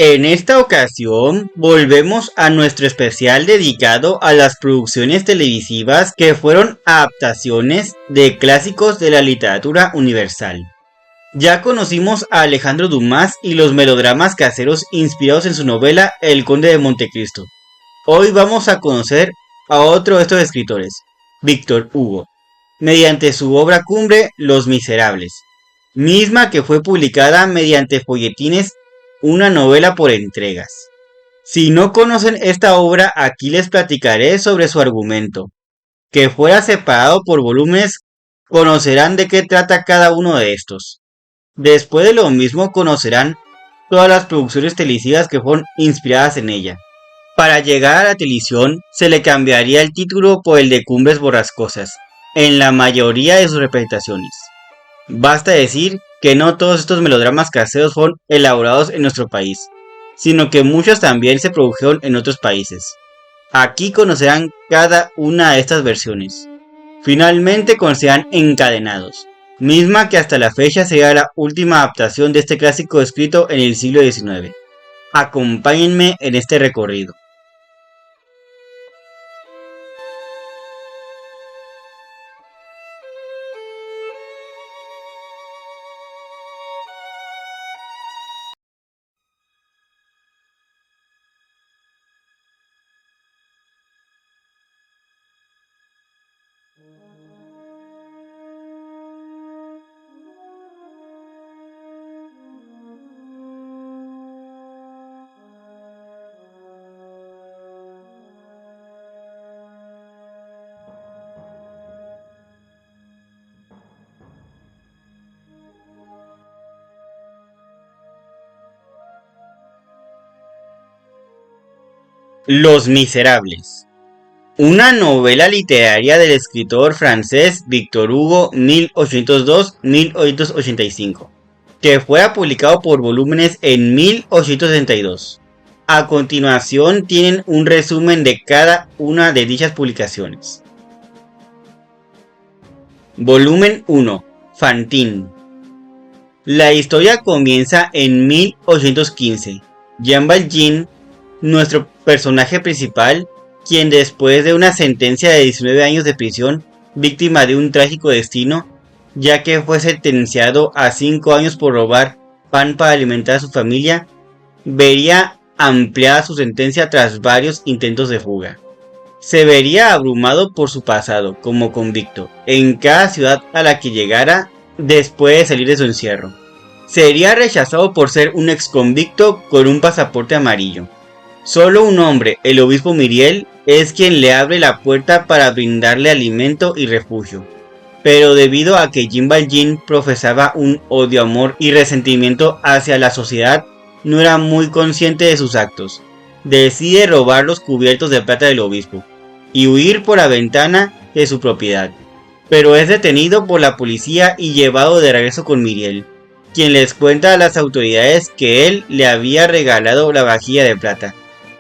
En esta ocasión volvemos a nuestro especial dedicado a las producciones televisivas que fueron adaptaciones de clásicos de la literatura universal. Ya conocimos a Alejandro Dumas y los melodramas caseros inspirados en su novela El Conde de Montecristo. Hoy vamos a conocer a otro de estos escritores, Víctor Hugo, mediante su obra cumbre Los Miserables, misma que fue publicada mediante folletines, una novela por entregas. Si no conocen esta obra, aquí les platicaré sobre su argumento. Que fuera separado por volúmenes, conocerán de qué trata cada uno de estos. Después de lo mismo conocerán todas las producciones televisivas que fueron inspiradas en ella. Para llegar a la televisión se le cambiaría el título por el de Cumbres Borrascosas, en la mayoría de sus representaciones. Basta decir que no todos estos melodramas caseros fueron elaborados en nuestro país, sino que muchos también se produjeron en otros países. Aquí conocerán cada una de estas versiones. Finalmente conocerán Encadenados, misma que hasta la fecha será la última adaptación de este clásico escrito en el siglo XIX. Acompáñenme en este recorrido. Los Miserables, una novela literaria del escritor francés Víctor Hugo 1802-1885, que fue publicado por volúmenes en 1862. A continuación tienen un resumen de cada una de dichas publicaciones. Volumen 1. Fantine. La historia comienza en 1815. Jean Valjean, nuestro personaje principal, quien después de una sentencia de 19 años de prisión, víctima de un trágico destino, ya que fue sentenciado a 5 años por robar pan para alimentar a su familia, vería ampliada su sentencia tras varios intentos de fuga. Se vería abrumado por su pasado como convicto en cada ciudad a la que llegara después de salir de su encierro. Sería rechazado por ser un exconvicto con un pasaporte amarillo. Solo un hombre, el obispo Myriel, es quien le abre la puerta para brindarle alimento y refugio. Pero debido a que Jean Valjean profesaba un odio, amor y resentimiento hacia la sociedad, no era muy consciente de sus actos. Decide robar los cubiertos de plata del obispo y huir por la ventana de su propiedad. Pero es detenido por la policía y llevado de regreso con Myriel, quien les cuenta a las autoridades que él le había regalado la vajilla de plata,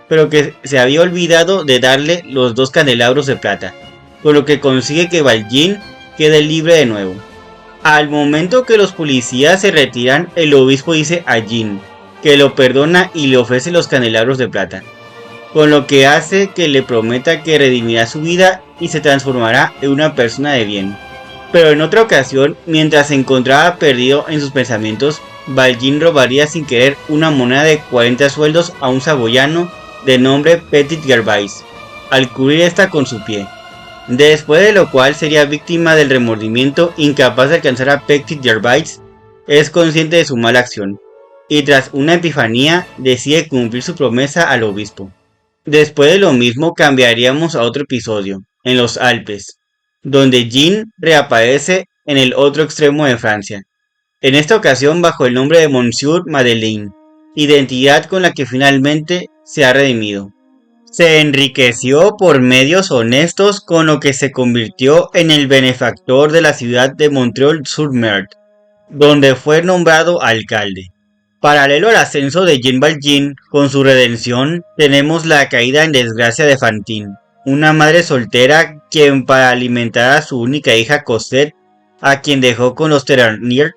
pero que se había olvidado de darle los 2 candelabros de plata, por lo que consigue que Valjean quede libre de nuevo. Al momento que los policías se retiran, el obispo dice a Jean que lo perdona y le ofrece los candelabros de plata, con lo que hace que le prometa que redimirá su vida y se transformará en una persona de bien. Pero en otra ocasión, mientras se encontraba perdido en sus pensamientos, Valjean robaría sin querer una moneda de 40 sueldos a un saboyano de nombre Petit Gervais, al cubrir esta con su pie, después de lo cual sería víctima del remordimiento, incapaz de alcanzar a Petit Gervais. Es consciente de su mala acción, y tras una epifanía decide cumplir su promesa al obispo. Después de lo mismo cambiaríamos a otro episodio, en los Alpes, donde Jean reaparece en el otro extremo de Francia, en esta ocasión bajo el nombre de Monsieur Madeleine, identidad con la que finalmente se ha redimido. Se enriqueció por medios honestos, con lo que se convirtió en el benefactor de la ciudad de Montreuil-sur-Mer, donde fue nombrado alcalde. Paralelo al ascenso de Jean Valjean con su redención, tenemos la caída en desgracia de Fantine, una madre soltera quien, para alimentar a su única hija Cosette, a quien dejó con los Thénardier,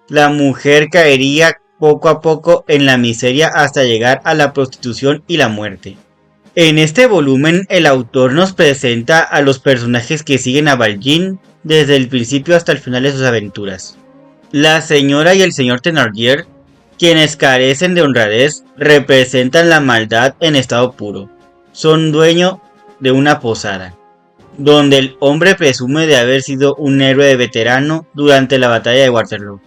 la mujer caería poco a poco en la miseria hasta llegar a la prostitución y la muerte. En este volumen el autor nos presenta a los personajes que siguen a Valjean desde el principio hasta el final de sus aventuras. La señora y el señor Thénardier, quienes carecen de honradez, representan la maldad en estado puro. Son dueños de una posada, donde el hombre presume de haber sido un héroe veterano durante la batalla de Waterloo,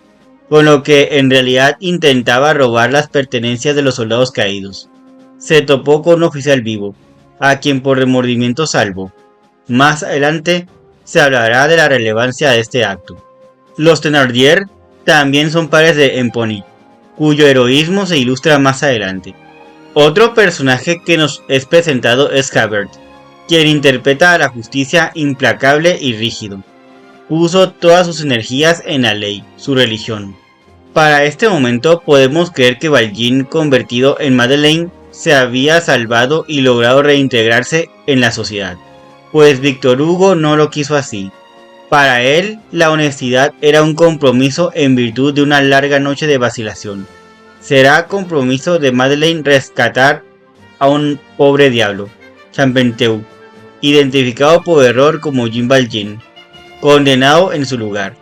con lo que en realidad intentaba robar las pertenencias de los soldados caídos. Se topó con un oficial vivo, a quien por remordimiento salvó. Más adelante se hablará de la relevancia de este acto. Los Thénardier también son padres de Empony, cuyo heroísmo se ilustra más adelante. Otro personaje que nos es presentado es Javert, quien interpreta a la justicia implacable y rígido. Puso todas sus energías en la ley, su religión. Para este momento podemos creer que Valjean, convertido en Madeleine, se había salvado y logrado reintegrarse en la sociedad, pues Víctor Hugo no lo quiso así. Para él, la honestidad era un compromiso en virtud de una larga noche de vacilación. Será compromiso de Madeleine rescatar a un pobre diablo, Champenteux, identificado por error como Jean Valjean, condenado en su lugar.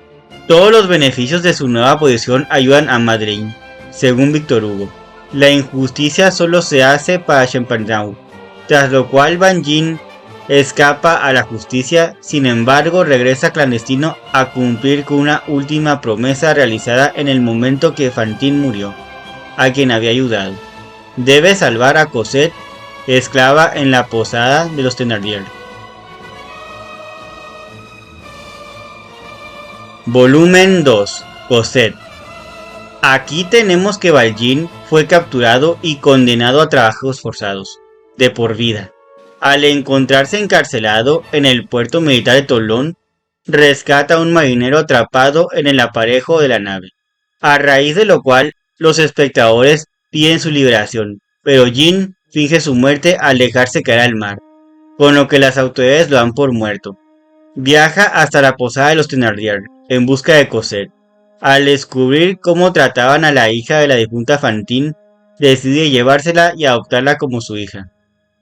Todos los beneficios de su nueva posición ayudan a Madeleine, según Víctor Hugo. La injusticia solo se hace para Champenteux, tras lo cual Valjean escapa a la justicia, sin embargo regresa clandestino a cumplir con una última promesa realizada en el momento que Fantine murió, a quien había ayudado. Debe salvar a Cosette, esclava en la posada de los Thénardier. Volumen 2. Cosette. Aquí tenemos que Valjean fue capturado y condenado a trabajos forzados, de por vida. Al encontrarse encarcelado en el puerto militar de Toulon, rescata a un marinero atrapado en el aparejo de la nave, a raíz de lo cual los espectadores piden su liberación, pero Jean finge su muerte al dejarse caer al mar, con lo que las autoridades lo dan por muerto. Viaja hasta la posada de los Thénardier en busca de Cosette. Al descubrir cómo trataban a la hija de la difunta Fantine, decide llevársela y adoptarla como su hija.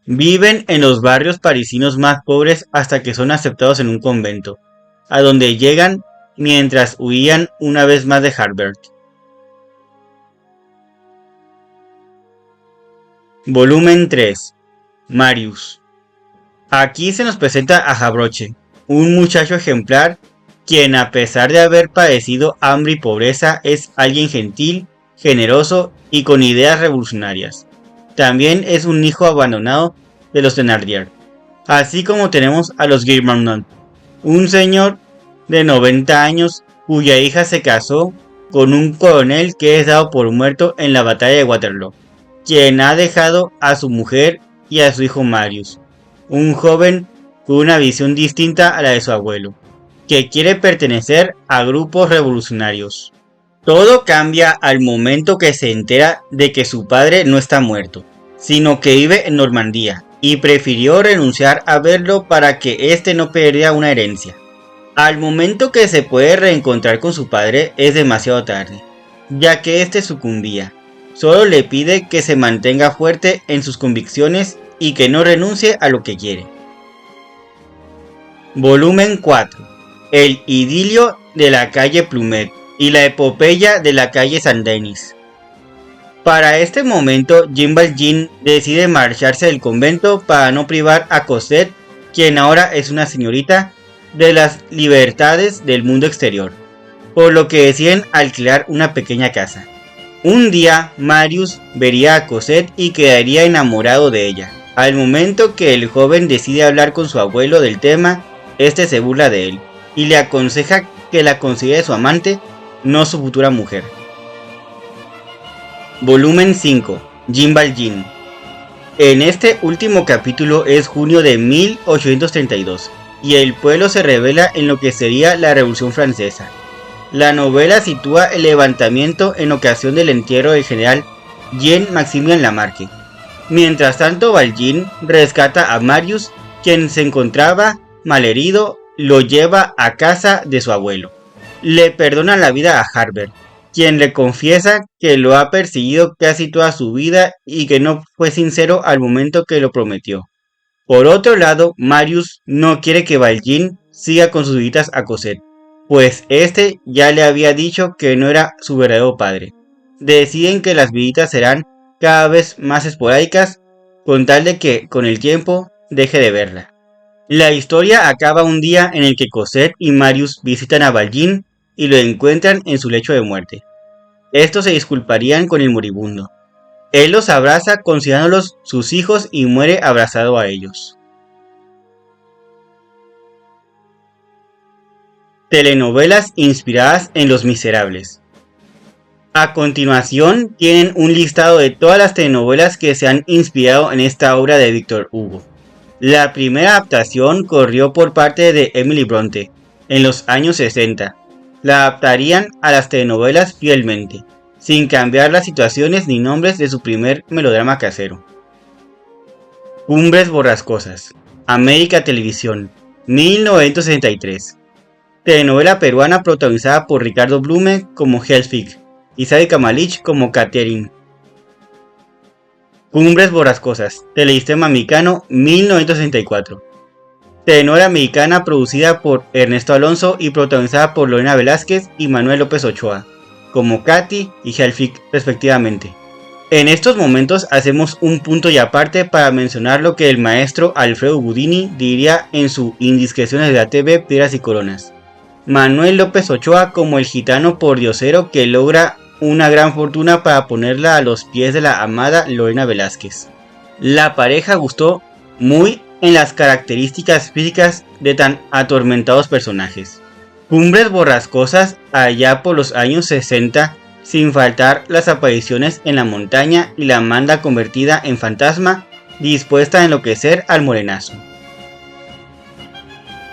Viven en los barrios parisinos más pobres hasta que son aceptados en un convento, a donde llegan mientras huían una vez más de Harbert. Volumen 3. Marius. Aquí se nos presenta a Gavroche, un muchacho ejemplar, quien a pesar de haber padecido hambre y pobreza es alguien gentil, generoso y con ideas revolucionarias. También es un hijo abandonado de los Thénardier. Así como tenemos a los Gillenormand, un señor de 90 años cuya hija se casó con un coronel que es dado por muerto en la batalla de Waterloo, quien ha dejado a su mujer y a su hijo Marius, un joven con una visión distinta a la de su abuelo, que quiere pertenecer a grupos revolucionarios. Todo cambia al momento que se entera de que su padre no está muerto, sino que vive en Normandía, y prefirió renunciar a verlo para que éste no perdiera una herencia. Al momento que se puede reencontrar con su padre es demasiado tarde, ya que éste sucumbía. Solo le pide que se mantenga fuerte en sus convicciones y que no renuncie a lo que quiere. Volumen 4. El idilio de la calle Plumet y la epopeya de la calle Saint-Denis. Para este momento, Jean Valjean decide marcharse del convento para no privar a Cosette, quien ahora es una señorita, de las libertades del mundo exterior, por lo que deciden alquilar una pequeña casa. Un día, Marius vería a Cosette y quedaría enamorado de ella. Al momento que el joven decide hablar con su abuelo del tema, este se burla de él y le aconseja que la considere su amante, no su futura mujer. Volumen 5. Jean Valjean. En este último capítulo es junio de 1832 y el pueblo se revela en lo que sería la Revolución Francesa. La novela sitúa el levantamiento en ocasión del entierro del general Jean-Maximilien Lamarque. Mientras tanto, Valjean rescata a Marius, quien se encontraba malherido, lo lleva a casa de su abuelo. Le perdona la vida a Harbert, quien le confiesa que lo ha perseguido casi toda su vida y que no fue sincero al momento que lo prometió. Por otro lado, Marius no quiere que Valjean siga con sus visitas a Cosette, pues este ya le había dicho que no era su verdadero padre. Deciden que las visitas serán cada vez más esporádicas con tal de que, con el tiempo, deje de verla. La historia acaba un día en el que Cosette y Marius visitan a Valjean y lo encuentran en su lecho de muerte. Estos se disculparían con el moribundo. Él los abraza considerándolos sus hijos y muere abrazado a ellos. Telenovelas inspiradas en Los Miserables. A continuación tienen un listado de todas las telenovelas que se han inspirado en esta obra de Víctor Hugo. La primera adaptación corrió por parte de Emily Bronte en los años 60. La adaptarían a las telenovelas fielmente, sin cambiar las situaciones ni nombres de su primer melodrama casero. Cumbres Borrascosas, América Televisión, 1963. Telenovela peruana protagonizada por Ricardo Blume como Helfig y Sabi Kamalich como Catherine. Cumbres Borrascosas, Telesistema Mexicano, 1964. Telenovela mexicana producida por Ernesto Alonso y protagonizada por Lorena Velázquez y Manuel López Ochoa, como Katy y Helfig respectivamente. En estos momentos hacemos un punto y aparte para mencionar lo que el maestro Alfredo Gudini diría en su Indiscreciones de la TV, Piedras y Coronas. Manuel López Ochoa como el gitano pordiosero que logra una gran fortuna para ponerla a los pies de la amada Lorena Velázquez. La pareja gustó muy en las características físicas de tan atormentados personajes. Cumbres Borrascosas allá por los años 60, sin faltar las apariciones en la montaña y la Amanda convertida en fantasma, dispuesta a enloquecer al morenazo.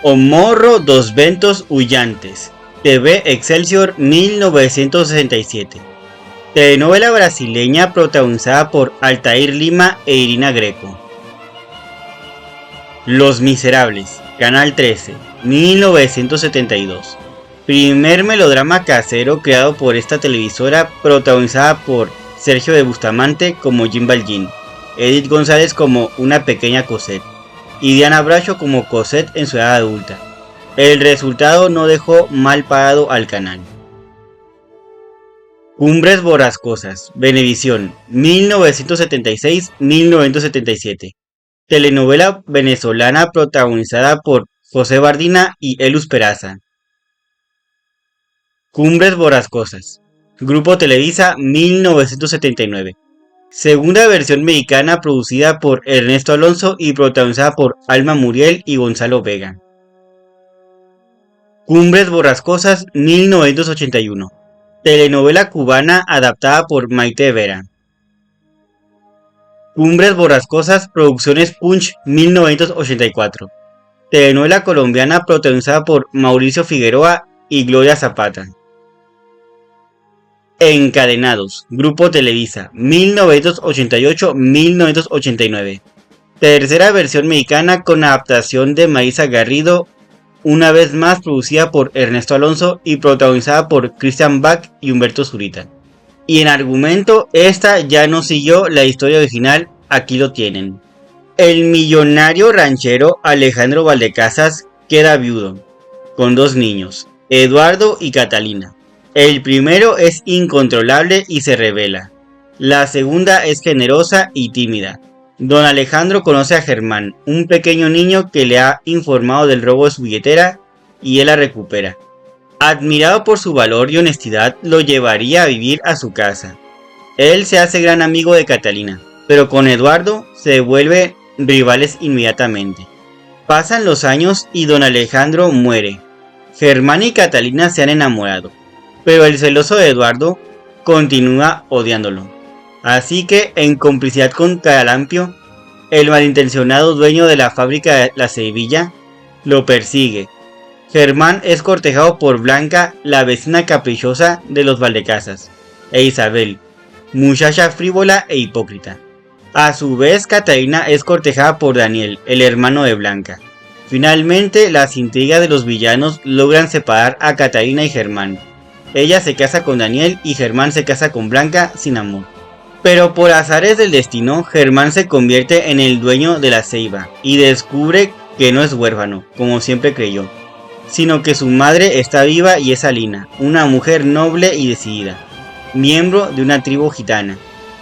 O Morro dos Ventos Huyantes, TV Excelsior 1967. Telenovela brasileña protagonizada por Altair Lima e Irina Greco. Los Miserables, Canal 13, 1972. Primer melodrama casero creado por esta televisora, protagonizada por Sergio de Bustamante como Jean Valjean, Edith González como una pequeña Cosette y Diana Bracho como Cosette en su edad adulta. El resultado no dejó mal parado al canal. Cumbres Borrascosas, Venevisión, 1976-1977. Telenovela venezolana protagonizada por José Bardina y Elus Peraza. Cumbres Borrascosas, Grupo Televisa, 1979. Segunda versión mexicana producida por Ernesto Alonso y protagonizada por Alma Muriel y Gonzalo Vega. Cumbres Borrascosas, 1981. Telenovela cubana adaptada por Maite Vera. Cumbres Borrascosas, Producciones Punch, 1984. Telenovela colombiana protagonizada por Mauricio Figueroa y Gloria Zapata. Encadenados, Grupo Televisa, 1988-1989. Tercera versión mexicana con adaptación de Maísa Garrido, una vez más producida por Ernesto Alonso y protagonizada por Christian Bach y Humberto Zurita. Y en argumento, esta ya no siguió la historia original, aquí lo tienen. El millonario ranchero Alejandro Valdecasas queda viudo, con dos niños, Eduardo y Catalina. El primero es incontrolable y se rebela. La segunda es generosa y tímida. Don Alejandro conoce a Germán, un pequeño niño que le ha informado del robo de su billetera y él la recupera. Admirado por su valor y honestidad, lo llevaría a vivir a su casa. Él se hace gran amigo de Catalina, pero con Eduardo se vuelven rivales inmediatamente. Pasan los años y don Alejandro muere. Germán y Catalina se han enamorado, pero el celoso de Eduardo continúa odiándolo. Así que, en complicidad con Caralampio, el malintencionado dueño de la fábrica de La Sevilla, lo persigue. Germán es cortejado por Blanca, la vecina caprichosa de los Valdecasas, e Isabel, muchacha frívola e hipócrita. A su vez, Catalina es cortejada por Daniel, el hermano de Blanca. Finalmente, las intrigas de los villanos logran separar a Catalina y Germán. Ella se casa con Daniel y Germán se casa con Blanca sin amor. Pero por azares del destino, Germán se convierte en el dueño de la ceiba y descubre que no es huérfano, como siempre creyó, sino que su madre está viva y es Alina, una mujer noble y decidida, miembro de una tribu gitana.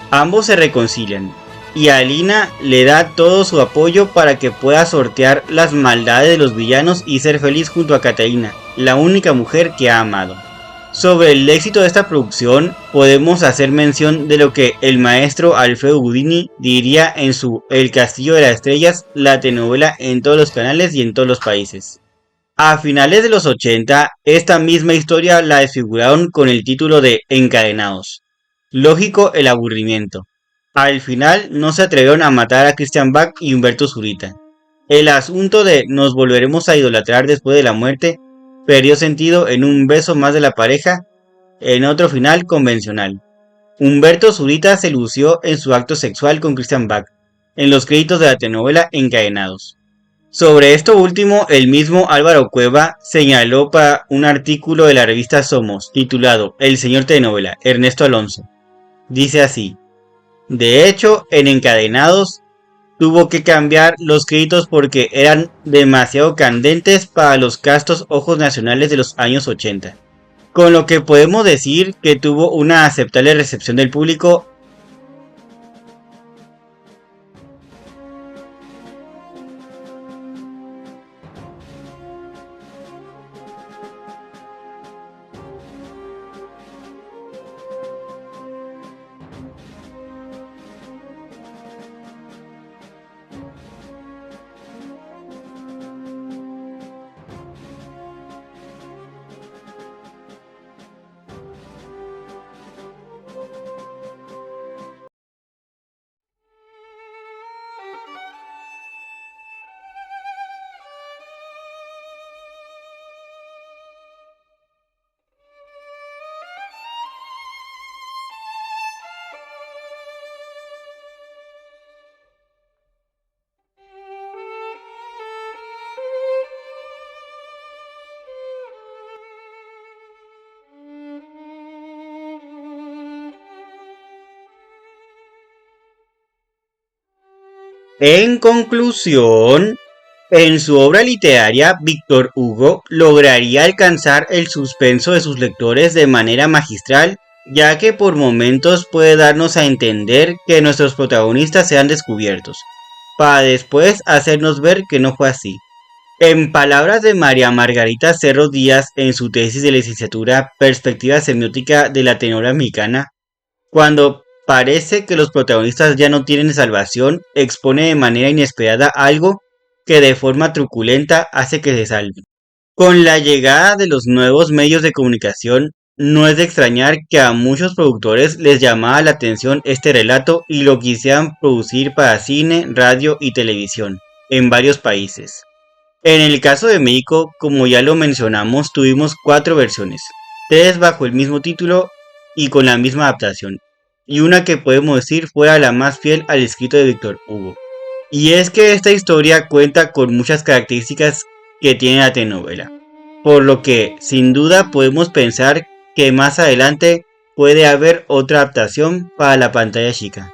Ambos se reconcilian, y Alina le da todo su apoyo para que pueda sortear las maldades de los villanos y ser feliz junto a Catalina, la única mujer que ha amado. Sobre el éxito de esta producción, podemos hacer mención de lo que el maestro Alfredo Gudini diría en su El Castillo de las Estrellas, la telenovela en todos los canales y en todos los países. A finales de los 80, esta misma historia la desfiguraron con el título de Encadenados. Lógico el aburrimiento. Al final no se atrevieron a matar a Christian Bach y Humberto Zurita. El asunto de nos volveremos a idolatrar después de la muerte perdió sentido en un beso más de la pareja, en otro final convencional. Humberto Zurita se lució en su acto sexual con Christian Bach, en los créditos de la telenovela Encadenados. Sobre esto último, el mismo Álvaro Cueva señaló para un artículo de la revista Somos, titulado El señor telenovela, Ernesto Alonso. Dice así: de hecho, en Encadenados tuvo que cambiar los créditos porque eran demasiado candentes para los castos ojos nacionales de los años 80. Con lo que podemos decir que tuvo una aceptable recepción del público. En conclusión, en su obra literaria, Víctor Hugo lograría alcanzar el suspenso de sus lectores de manera magistral, ya que por momentos puede darnos a entender que nuestros protagonistas sean descubiertos, para después hacernos ver que no fue así. En palabras de María Margarita Cerro Díaz en su tesis de licenciatura Perspectiva semiótica de la telenovela mexicana, cuando parece que los protagonistas ya no tienen salvación, expone de manera inesperada algo que de forma truculenta hace que se salven. Con la llegada de los nuevos medios de comunicación, no es de extrañar que a muchos productores les llamaba la atención este relato y lo quisieran producir para cine, radio y televisión, en varios países. En el caso de México, como ya lo mencionamos, tuvimos 4 versiones, 3 bajo el mismo título y con la misma adaptación, y una que podemos decir fuera la más fiel al escrito de Víctor Hugo. Y es que esta historia cuenta con muchas características que tiene la telenovela, por lo que sin duda podemos pensar que más adelante puede haber otra adaptación para la pantalla chica.